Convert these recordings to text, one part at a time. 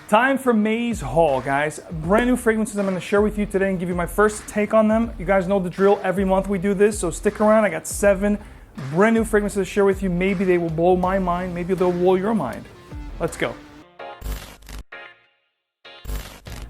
Time for May's haul, guys. Brand new fragrances I'm going to share with you today and give you my first take on them. You guys know the drill. Every month we do this, so stick around. I got 7 brand new fragrances to share with you. Maybe they will blow my mind. Maybe they'll blow your mind. Let's go.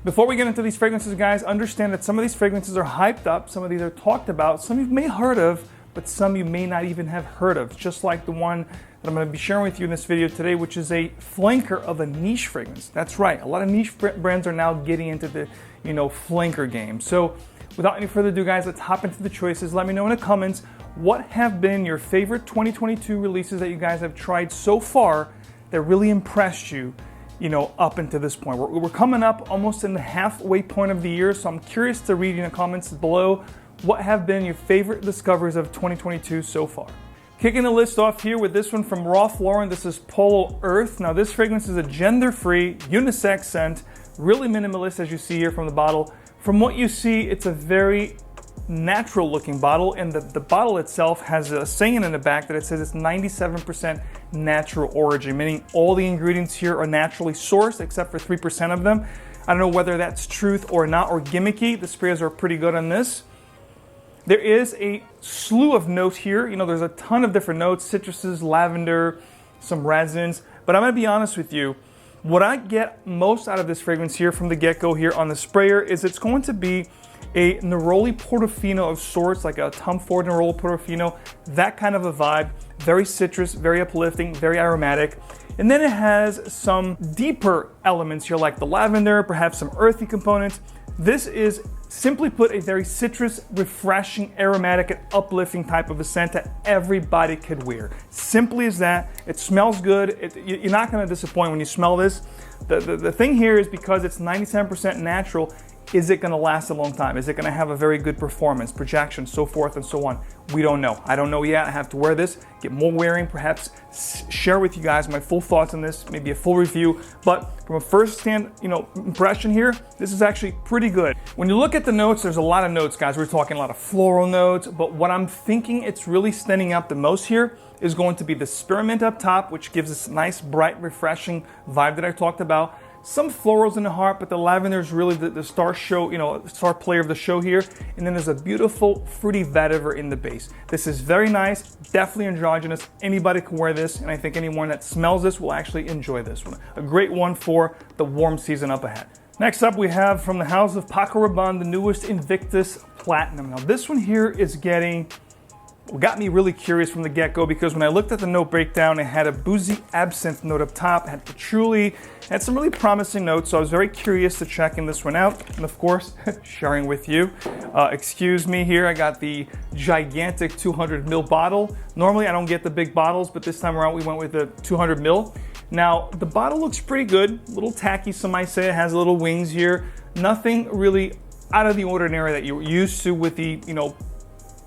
Before we get into these fragrances, guys, understand that some of these fragrances are hyped up. Some of these are talked about. Some you may have heard of, but some you may not even have heard of. Just like the one that I'm going to be sharing with you in this video today, which is a flanker of a niche fragrance. That's right. A lot of niche brands are now getting into the, flanker game. So without any further ado, guys, let's hop into the choices. Let me know in the comments what have been your favorite 2022 releases that you guys have tried so far that really impressed you, up until this point. We're coming up almost in the halfway point of the year, so I'm curious to read in the comments below what have been your favorite discoveries of 2022 so far. Kicking the list off here with this one from Ralph Lauren. This is Polo Earth. Now this fragrance is a gender-free, unisex scent, really minimalist as you see here from the bottle. From what you see, it's a very natural looking bottle, and the bottle itself has a saying in the back that it says it's 97% natural origin, meaning all the ingredients here are naturally sourced except for 3% of them. I don't know whether that's truth or not, or gimmicky. The sprays are pretty good on this. There is a slew of notes here. There's a ton of different notes, citruses, lavender, some resins. But I'm gonna be honest with you, what I get most out of this fragrance here from the get-go here on the sprayer is it's going to be a Neroli Portofino of sorts, like a Tom Ford Neroli Portofino, that kind of a vibe. Very citrus, very uplifting, very aromatic. And then it has some deeper elements here, like the lavender, perhaps some earthy components. This is, simply put, a very citrus, refreshing, aromatic, and uplifting type of a scent that everybody could wear. Simply as that. It smells good. You're not going to disappoint when you smell this. The thing here is, because it's 97% natural, is it going to last a long time? Is it going to have a very good performance, projection, so forth and so on? We don't know. I don't know yet. I have to wear this, get more wearing, perhaps share with you guys my full thoughts on this, maybe a full review. But from a first-hand, impression here, this is actually pretty good. When you look at the notes, there's a lot of notes, guys. We're talking a lot of floral notes, but what I'm thinking it's really standing out the most here is going to be the spearmint up top, which gives this nice, bright, refreshing vibe that I talked about. Some florals in the heart, but the lavender is really the star show, star player of the show here. And then there's a beautiful fruity vetiver in the base. This is very nice, definitely androgynous. Anybody can wear this, and I think anyone that smells this will actually enjoy this one. A great one for the warm season up ahead. Next up, we have from the house of Paco Rabanne, the newest Invictus Platinum. Now this one here is got me really curious from the get-go, because when I looked at the note breakdown, it had a boozy absinthe note up top, it had patchouli, had some really promising notes, so I was very curious to check this one out, and of course, sharing with you. Excuse me here, I got the gigantic 200 ml bottle. Normally I don't get the big bottles, but this time around we went with the 200 ml. Now, the bottle looks pretty good, a little tacky, some might say. It has little wings here. Nothing really out of the ordinary that you're used to with the,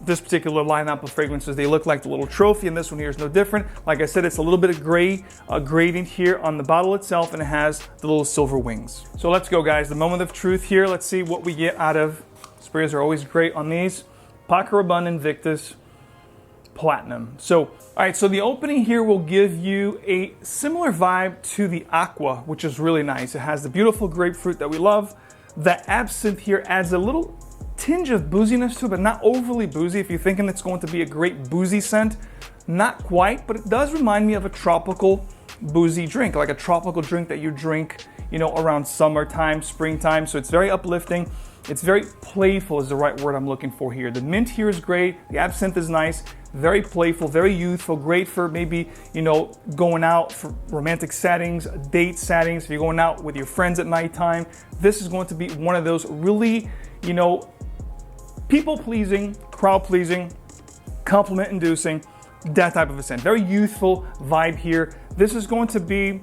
this particular lineup of fragrances. They look like the little trophy, and this one here is no different. Like I said, it's a little bit of gray gradient here on the bottle itself, and it has the little silver wings. So let's go, guys. The moment of truth here. Let's see what we get out of. Sprays are always great on these. Paco Rabanne Invictus Platinum. So, all right, so the opening here will give you a similar vibe to the Aqua, which is really nice. It has the beautiful grapefruit that we love. The absinthe here adds a little tinge of booziness to it, but not overly boozy. If you're thinking it's going to be a great boozy scent, not quite, but it does remind me of a tropical boozy drink, like a tropical drink that you drink, around summertime, springtime. So it's very uplifting. It's very playful is the right word I'm looking for here. The mint here is great. The absinthe is nice, very playful, very youthful, great for maybe, going out for romantic settings, date settings. If you're going out with your friends at nighttime, this is going to be one of those really, people-pleasing, crowd-pleasing, compliment-inducing, that type of a scent. Very youthful vibe here. This is going to be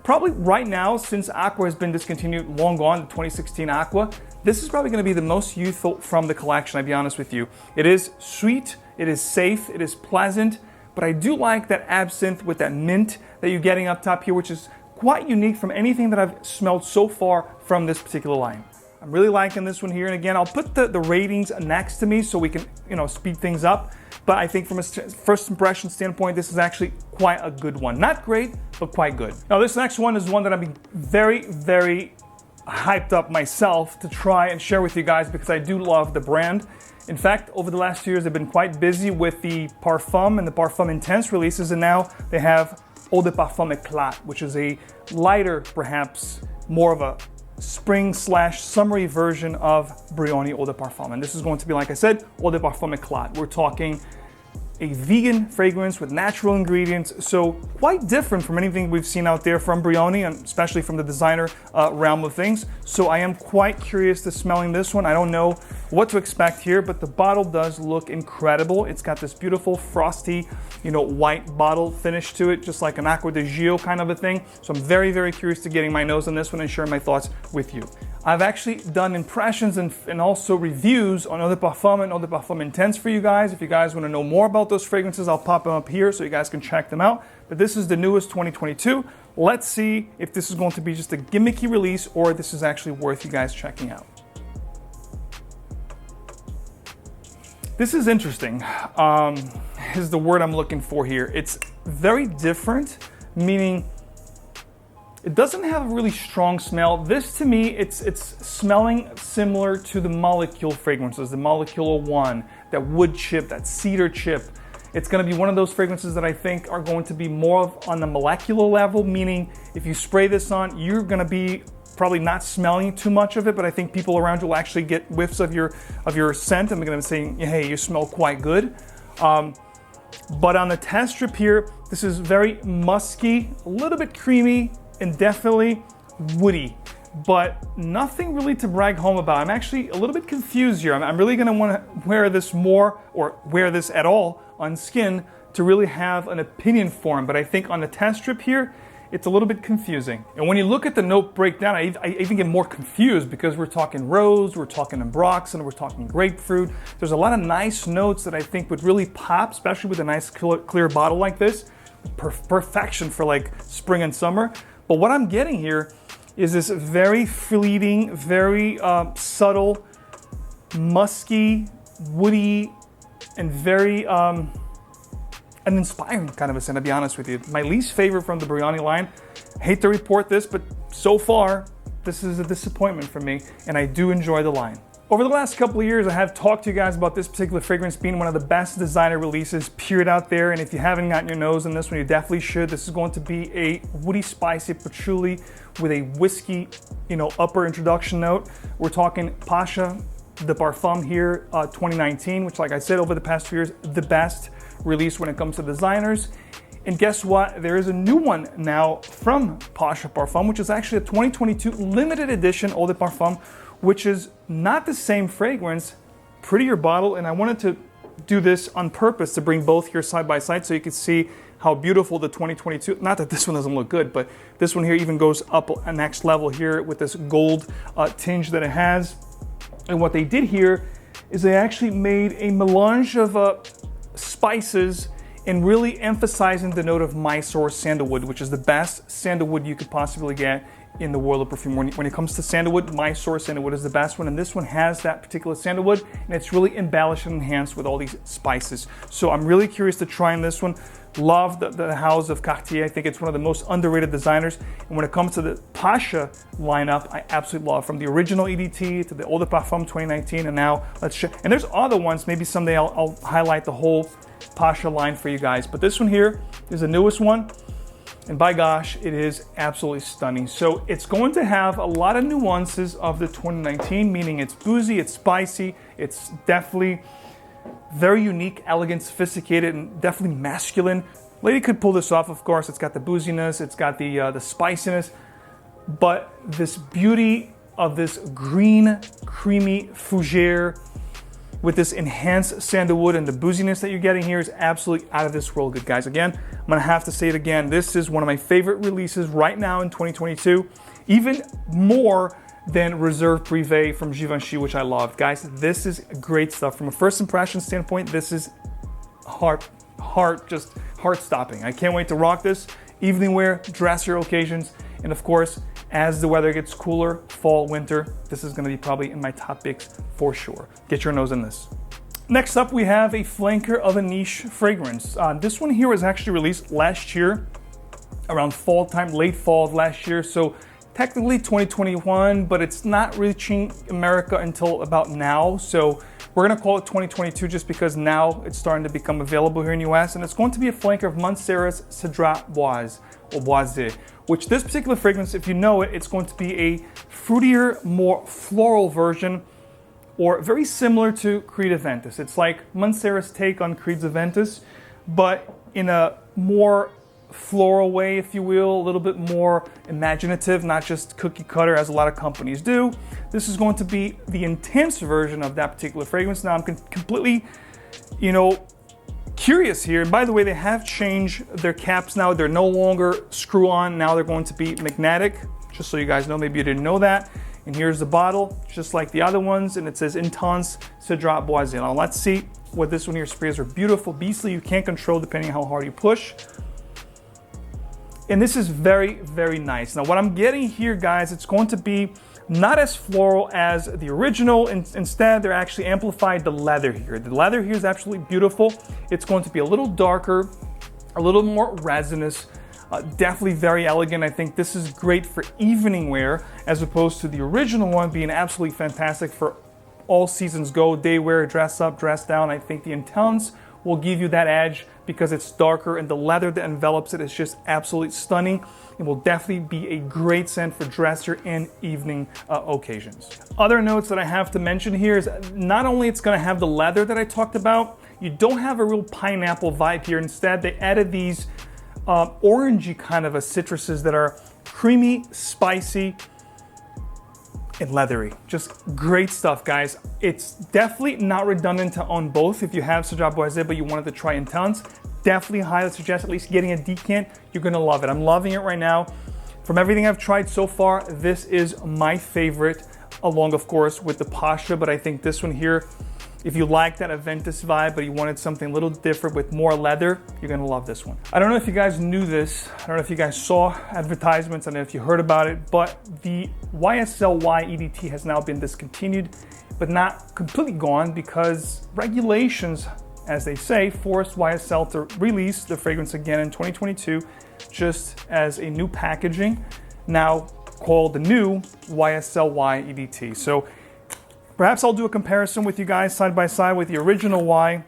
probably right now, since Aqua has been discontinued, long gone, the 2016 Aqua, this is probably going to be the most youthful from the collection, I'll be honest with you. It is sweet, it is safe, it is pleasant, but I do like that absinthe with that mint that you're getting up top here, which is quite unique from anything that I've smelled so far from this particular line. I'm really liking this one here, and again, I'll put the ratings next to me so we can, speed things up. but I think from a first impression standpoint, this is actually quite a good one. Not great, but quite good. Now this next one is one that I'm very, very hyped up myself to try and share with you guys because I do love the brand. In fact, over the last 2 years, they've been quite busy with the Parfum and the Parfum Intense releases, and now they have 𝗿𝗲𝗹𝗶𝗃𝗹𝗀, which is a lighter, perhaps more of a spring/summery version of Brioni 𝗿𝗲𝗹. And this is going to be, like I said, 𝗿𝗿𝗴𝗿𝗃𝗹𝗀. We're talking a vegan fragrance with natural ingredients, so quite different from anything we've seen out there from Brioni, and especially from the designer realm of things. So I am quite curious to smelling this one. I don't know what to expect here, but the bottle does look incredible. It's got this beautiful frosty, white bottle finish to it, just like an 𝗿𝗲𝗏𝗃𝗃 kind of a thing. So I'm very, very curious to getting my nose on this one and sharing my thoughts with you. I've actually done impressions and also reviews on 𝗿𝗲𝗹 and 𝗿𝗲𝗹 Intense for you guys. If you guys want to know more about those fragrances, I'll pop them up here so you guys can check them out. But this is the newest 2022. Let's see if this is going to be just a gimmicky release or this is actually worth you guys checking out. This is interesting, is the word I'm looking for here. It's very different, meaning it doesn't have a really strong smell. This, to me, it's smelling similar to the molecule fragrances, the Molecule 1, that wood chip, that cedar chip. It's gonna be one of those fragrances that I think are going to be more on the molecular level, meaning if you spray this on, you're gonna be probably not smelling too much of it, but I think people around you will actually get whiffs of your scent and they're gonna be saying, hey, you smell quite good. But on the test strip here, this is very musky, a little bit creamy, and definitely woody, but nothing really to brag home about. I'm actually a little bit confused here. I'm really gonna wanna wear this more, or wear this at all on skin to really have an opinion form, but I think on the test strip here, it's a little bit confusing. And when you look at the note breakdown, I even get more confused because we're talking rose, we're talking ambroxan, we're talking grapefruit. There's a lot of nice notes that I think would really pop, especially with a nice clear bottle like this. Perfection for like spring and summer. But what I'm getting here is this very fleeting, very subtle, musky, woody, and very an inspiring kind of a scent, to be honest with you. My least favorite from the Brioni line. Hate to report this, but so far, this is a disappointment for me, and I do enjoy the line. Over the last couple of years, I have talked to you guys about this particular fragrance being one of the best designer releases period out there, and if you haven't gotten your nose on this one, you definitely should. This is going to be a woody, spicy patchouli with a whiskey, upper introduction note. We're talking Pasha, the Parfum here, 2019, which, like I said, over the past 2 years, the best release when it comes to designers. And guess what? There is a new one now from Pasha Parfum, which is actually a 2022 limited edition 𝗿𝗲𝗹𝗃, which is not the same fragrance, prettier bottle, and I wanted to do this on purpose to bring both here side by side so you can see how beautiful the 2022, not that this one doesn't look good, but this one here even goes up a next level here with this gold tinge that it has. And what they did here is they actually made a melange of spices and really emphasizing the note of Mysore sandalwood, which is the best sandalwood you could possibly get in the world of perfume. When it comes to sandalwood, Mysore sandalwood is the best one, and this one has that particular sandalwood, and it's really embellished and enhanced with all these spices. So I'm really curious to try this one. Love the house of Cartier. I think it's one of the most underrated designers. And when it comes to the Pasha lineup, I absolutely love, from the original EDT to the 𝗿𝗲𝗹 2019, and now let's check. And there's other ones. Maybe someday I'll highlight the whole Pasha line for you guys. But this one here is the newest one. And by gosh, it is absolutely stunning. So it's going to have a lot of nuances of the 2019, meaning it's boozy, it's spicy, it's definitely very unique, elegant, sophisticated, and definitely masculine. Lady could pull this off, of course. It's got the booziness, it's got the spiciness, but this beauty of this green, creamy fougere with this enhanced sandalwood and the booziness that you're getting here is absolutely out of this world good, guys. Again, I'm gonna have to say it again. This is one of my favorite releases right now in 2022, even more than Reserve Privé from Givenchy, which I love. Guys, this is great stuff. From a first impression standpoint, this is heart-stopping. I can't wait to rock this. Evening wear, dressier occasions, and of course, as the weather gets cooler, fall, winter, this is gonna be probably in my top picks for sure. Get your nose in this. Next up, we have a flanker of a niche fragrance. This one here was actually released last year, around fall time, late fall of last year. So technically 2021, but it's not reaching America until about now. So we're gonna call it 2022 just because now it's starting to become available here in the US. And it's going to be a flanker of Mancera's Cedrat Boise, or Boise, which this particular fragrance, if you know it, it's going to be a fruitier, more floral version, or very similar to 𝗕𝗏𝗏𝗏𝗏. It's like Mancera's take on 𝗕𝗏𝗏𝗏𝗏, but in a more floral way, if you will, a little bit more imaginative, not just cookie cutter as a lot of companies do. This is going to be the intense version of that particular fragrance. Now I'm completely, curious here. And by the way, they have changed their caps now. They're no longer screw on. Now they're going to be magnetic, just so you guys know, maybe you didn't know that. And here's the bottle, just like the other ones, and it says Intense Cedrat Boise. Now let's see what this one here sprays. Are beautiful, beastly. You can't control depending on how hard you push. And this is very, very nice. Now what I'm getting here, guys, it's going to be not as floral as the original. Instead, they're actually amplified the leather here. The leather here is absolutely beautiful. It's going to be a little darker, a little more resinous, definitely very elegant. I think this is great for evening wear as opposed to the original one being absolutely fantastic for all seasons go, day wear, dress up, dress down. I think the Intense will give you that edge because it's darker and the leather that envelops it is just absolutely stunning. It will definitely be a great scent for dresser and evening occasions. Other notes that I have to mention here is not only it's going to have the leather that I talked about, you don't have a real pineapple vibe here. Instead, they added these orangey kind of citruses that are creamy, spicy, and leathery. Just great stuff, guys. It's definitely not redundant to own both if you have Cedrat Boise, but you wanted to try Intense. Definitely highly suggest at least getting a decant. You're gonna love it. I'm loving it right now. From everything I've tried so far, this is my favorite, along of course with the Pasha, but I think this one here, if you like that invictus vibe, but you wanted something a little different with more leather, you're gonna love this one. I don't know if you guys knew this. I don't know if you guys saw advertisements. I don't know if you heard about it, but the YSL Y-EDT has now been discontinued, but not completely gone because regulations, as they say, forced YSL to release the fragrance again in 2022, just as a new packaging, now called the new YSL Y-EDT. So perhaps I'll do a comparison with you guys side by side with the original Y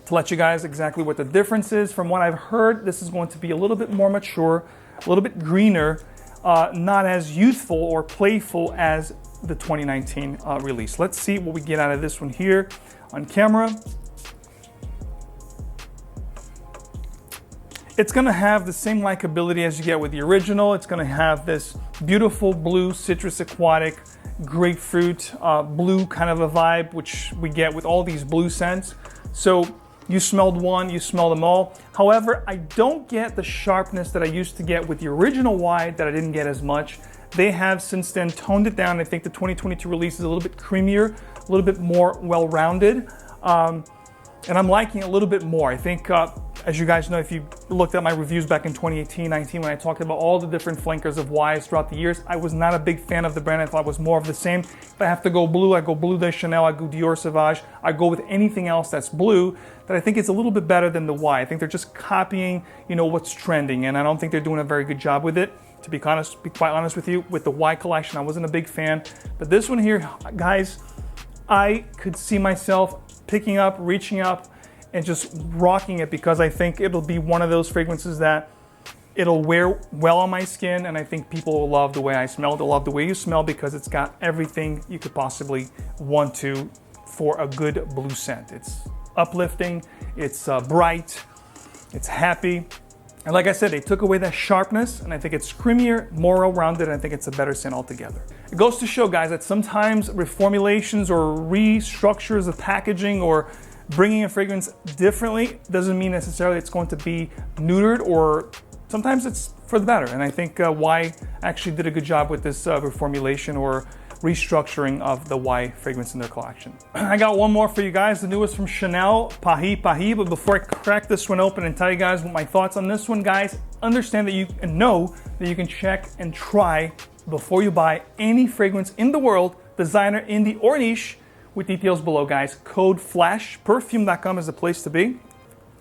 to let you guys exactly what the difference is. From what I've heard, this is going to be a little bit more mature, a little bit greener, not as youthful or playful as the 2019 release. Let's see what we get out of this one here on camera. It's gonna have the same likability as you get with the original. It's gonna have this beautiful blue, citrus aquatic, grapefruit, blue kind of a vibe, which we get with all these blue scents. So you smelled one, you smell them all. However, I don't get the sharpness that I used to get with the original Y that I didn't get as much. They have since then toned it down. I think the 2022 release is a little bit creamier, a little bit more well-rounded. And I'm liking it a little bit more. I think, as you guys know, if you looked at my reviews back in 2018-19, when I talked about all the different flankers of Ys throughout the years, I was not a big fan of the brand. I thought it was more of the same. If I have to go blue, I go Bleu de Chanel, I go Dior Sauvage, I go with anything else that's blue, that I think is a little bit better than the Y. I think they're just copying, what's trending, and I don't think they're doing a very good job with it. To be quite honest with you, with the Y collection, I wasn't a big fan. But this one here, guys, I could see myself picking up, reaching up, and just rocking it because I think it'll be one of those fragrances that it'll wear well on my skin, and I think people will love the way I smell. They'll love the way you smell because it's got everything you could possibly want to for a good blue scent. It's uplifting, it's bright, it's happy. And like I said, they took away that sharpness, and I think it's creamier, more well-rounded, and I think it's a better scent altogether. It goes to show, guys, that sometimes reformulations or restructures of packaging or bringing a fragrance differently doesn't mean necessarily it's going to be neutered, or sometimes it's for the better. And I think Y actually did a good job with this reformulation or restructuring of the Y fragrance in their collection. I got one more for you guys, the newest from Chanel, 𝗵𝗵𝗵𝗵. But before I crack this one open and tell you guys what my thoughts on this one, guys, understand that you and know that you can check and try before you buy any fragrance in the world, designer, indie, or niche, with details below, guys. Code FLASH, perfume.com is the place to be.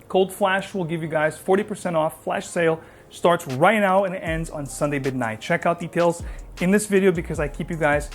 Code FLASH will give you guys 40% off. Flash sale starts right now and it ends on Sunday midnight. Check out details in this video because I keep you guys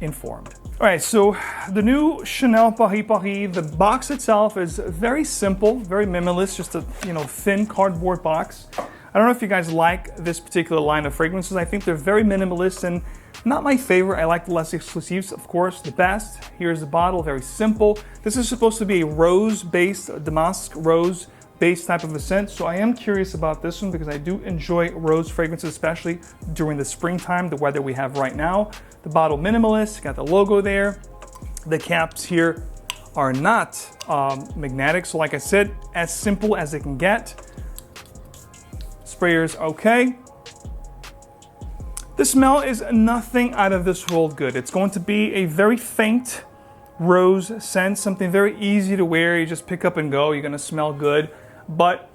informed. All right, so the new Chanel Paris Paris, the box itself is very simple, very minimalist, just a thin cardboard box. I don't know if you guys like this particular line of fragrances. I think they're very minimalist and not my favorite. I like the less exclusives, of course, the best. Here's the bottle, very simple. This is supposed to be a rose-based, damask rose-based type of a scent. So I am curious about this one because I do enjoy rose fragrances, especially during the springtime, the weather we have right now. The bottle minimalist, got the logo there. The caps here are not magnetic. So like I said, as simple as it can get. Sprayer's okay. The smell is nothing out of this world good. It's going to be a very faint rose scent, something very easy to wear. You just pick up and go. You're gonna smell good. But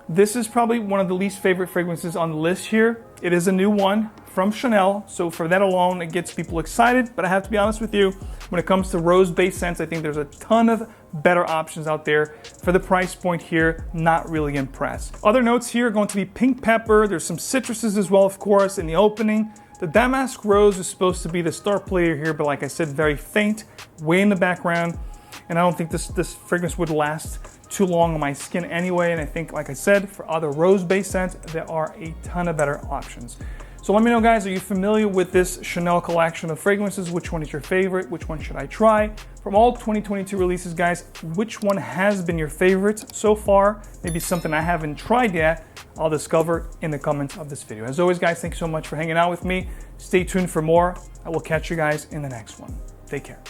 this is probably one of the least favorite fragrances on the list here. It is a new one from Chanel, so for that alone, it gets people excited. But I have to be honest with you, when it comes to rose-based scents, I think there's a ton of better options out there. For the price point here, not really impressed. Other notes here are going to be pink pepper. There's some citruses as well, of course, in the opening. The damask rose is supposed to be the star player here, but like I said, very faint, way in the background. And I don't think this fragrance would last too long on my skin anyway. And I think, like I said, for other rose-based scents, there are a ton of better options. So let me know, guys, are you familiar with this Chanel collection of fragrances? Which one is your favorite? Which one should I try? From all 2022 releases, guys, which one has been your favorite so far? Maybe something I haven't tried yet. I'll discover in the comments of this video. As always, guys, thanks so much for hanging out with me. Stay tuned for more. I will catch you guys in the next one. Take care.